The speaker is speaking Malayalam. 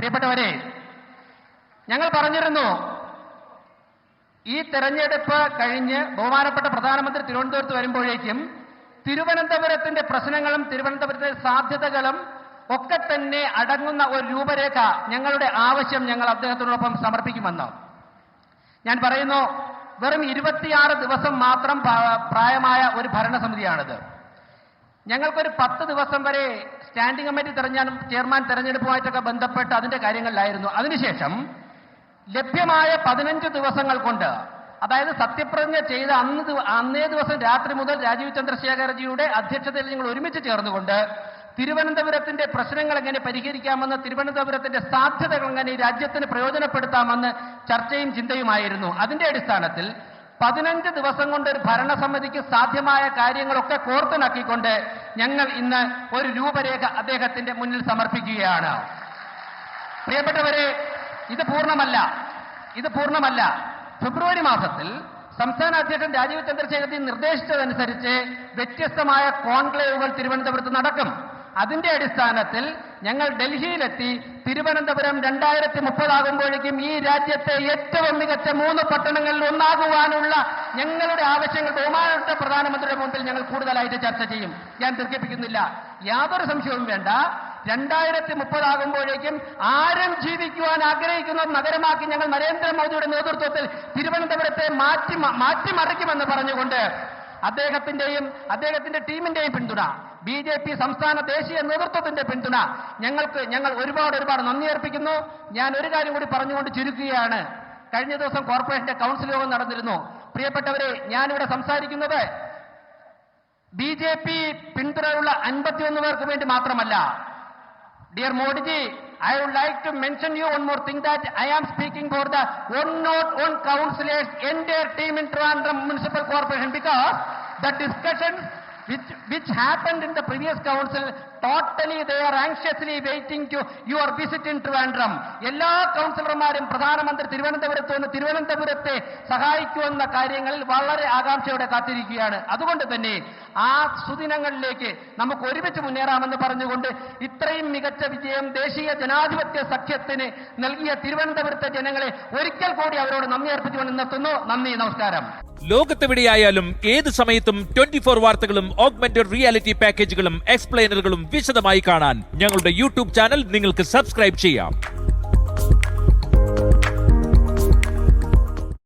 പ്രിയപ്പെട്ടവരെ, ഞങ്ങൾ പറഞ്ഞിരുന്നു ഈ തെരഞ്ഞെടുപ്പ് കഴിഞ്ഞ് ബഹുമാനപ്പെട്ട പ്രധാനമന്ത്രി തിരുവനന്തപുരത്ത് വരുമ്പോഴേക്കും തിരുവനന്തപുരത്തിന്റെ പ്രശ്നങ്ങളും തിരുവനന്തപുരത്തെ സാധ്യതകളും ഒക്കെ തന്നെ അടങ്ങുന്ന ഒരു രൂപരേഖ ഞങ്ങളുടെ ആവശ്യം ഞങ്ങൾ അദ്ദേഹത്തിനോടൊപ്പം സമർപ്പിക്കുമെന്ന്. ഞാൻ പറയുന്നു, വെറും 26 ദിവസം മാത്രം പ്രായമായ ഒരു ഭരണസമിതിയാണിത്. ഞങ്ങൾക്കൊരു 10 ദിവസം വരെ സ്റ്റാൻഡിംഗ് കമ്മിറ്റി ചെയർമാൻ തെരഞ്ഞെടുപ്പുമായിട്ടൊക്കെ ബന്ധപ്പെട്ട് അതിന്റെ കാര്യങ്ങളിലായിരുന്നു. അതിനുശേഷം ലഭ്യമായ 15 ദിവസങ്ങൾ കൊണ്ട്, അതായത് സത്യപ്രതിജ്ഞ ചെയ്ത അന്നേ ദിവസം രാത്രി മുതൽ രാജീവ് ചന്ദ്രശേഖർജിയുടെ അധ്യക്ഷതയിൽ ഞങ്ങൾ ഒരുമിച്ച് ചേർന്നുകൊണ്ട് തിരുവനന്തപുരത്തിന്റെ പ്രശ്നങ്ങൾ എങ്ങനെ പരിഹരിക്കാമെന്ന്, തിരുവനന്തപുരത്തിന്റെ സാധ്യതകൾ എങ്ങനെ ഈ രാജ്യത്തിന് പ്രയോജനപ്പെടുത്താമെന്ന് ചർച്ചയും ചിന്തയുമായിരുന്നു. അതിന്റെ അടിസ്ഥാനത്തിൽ 15 ദിവസം കൊണ്ട് ഒരു ഭരണസമിതിക്ക് സാധ്യമായ കാര്യങ്ങളൊക്കെ കോർത്തിണക്കിക്കൊണ്ട് ഞങ്ങൾ ഇന്ന് ഒരു രൂപരേഖ അദ്ദേഹത്തിന്റെ മുന്നിൽ സമർപ്പിക്കുകയാണ്. പ്രിയപ്പെട്ടവരെ, ഇത് പൂർണ്ണമല്ല. ഫെബ്രുവരി മാസത്തിൽ സംസ്ഥാന അധ്യക്ഷൻ രാജീവ് ചന്ദ്രശേഖർജി നിർദ്ദേശിച്ചതനുസരിച്ച് വ്യത്യസ്തമായ കോൺക്ലേവുകൾ തിരുവനന്തപുരത്ത് നടക്കും. അതിന്റെ അടിസ്ഥാനത്തിൽ ഞങ്ങൾ ഡൽഹിയിലെത്തി തിരുവനന്തപുരം 2030 ആകുമ്പോഴേക്കും ഈ രാജ്യത്തെ ഏറ്റവും മികച്ച 3 പട്ടണങ്ങളിൽ ഒന്നാകുവാനുള്ള ഞങ്ങളുടെ ആവശ്യങ്ങൾ ബഹുമാനപ്പെട്ട പ്രധാനമന്ത്രിയുടെ മുമ്പിൽ ഞങ്ങൾ കൂടുതലായിട്ട് ചർച്ച ചെയ്യും. ഞാൻ ദീർഘിപ്പിക്കുന്നില്ല. യാതൊരു സംശയവും വേണ്ട. 2030 ആകുമ്പോഴേക്കും ആരും ജീവിക്കുവാൻ ആഗ്രഹിക്കുന്ന നഗരമാക്കി ഞങ്ങൾ നരേന്ദ്രമോദിയുടെ നേതൃത്വത്തിൽ തിരുവനന്തപുരത്തെ മാറ്റിമറിക്കുമെന്ന് പറഞ്ഞുകൊണ്ട് അദ്ദേഹത്തിന്റെ ടീമിന്റെയും പിന്തുണ, BJP സംസ്ഥാന ദേശീയ നേതൃത്വത്തിന്റെ പിന്തുണ ഞങ്ങൾ ഒരുപാട് നന്ദി അർപ്പിക്കുന്നു. ഞാൻ ഒരു കാര്യം കൂടി പറഞ്ഞുകൊണ്ട് ചുരുക്കുകയാണ്. കഴിഞ്ഞ ദിവസം കോർപ്പറേഷന്റെ കൗൺസിൽ യോഗം നടന്നിരുന്നു. പ്രിയപ്പെട്ടവരെ, ഞാനിവിടെ സംസാരിക്കുന്നത് BJP പിന്തുണയുള്ള 51 പേർക്ക് വേണ്ടി മാത്രമല്ല. Dear Modi ji, I would like to mention you one more thing, that I am speaking for the 101 councillors, entire team in Trivandrum Municipal Corporation, because the discussions which happened in the previous council, totally they are anxiously waiting to your visit in Trivandrum. എല്ലാ കൗൺസിലർമാരും പ്രധാനമന്ത്രി തിരുവനന്തപുരത്തെ സഹായിക്കുമെന്ന കാര്യങ്ങളിൽ വളരെ ആകാംക്ഷയോടെ കാത്തിരിക്കുകയാണ്. അതുകൊണ്ട് തന്നെ ആ സുദിനങ്ങളിലേക്ക് നമുക്ക് ഒരുമിച്ച് മുന്നേറാമെന്ന് പറഞ്ഞുകൊണ്ട് ഇത്രയും മികച്ച വിജയം ദേശീയ ജനാധിപത്യ സഖ്യത്തിന് നൽകിയ തിരുവനന്തപുരത്തെ ജനങ്ങളെ ഒരിക്കൽ കൂടി അവരോട് നന്ദി അർപ്പിച്ചുകൊണ്ട് നിർത്തുന്നു. നന്ദി, നമസ്കാരം. ലോകത്തെവിടെയായാലും ഏത് സമയത്തും 24 വാർത്തകളും ഓഗ്മെന്റഡ് റിയാലിറ്റി പാക്കേജുകളും എക്സ്പ്ലെയിനറുകളും വിശദമായി കാണാൻ ഞങ്ങളുടെ യൂട്യൂബ് ചാനൽ നിങ്ങൾക്ക് സബ്സ്ക്രൈബ് ചെയ്യാം.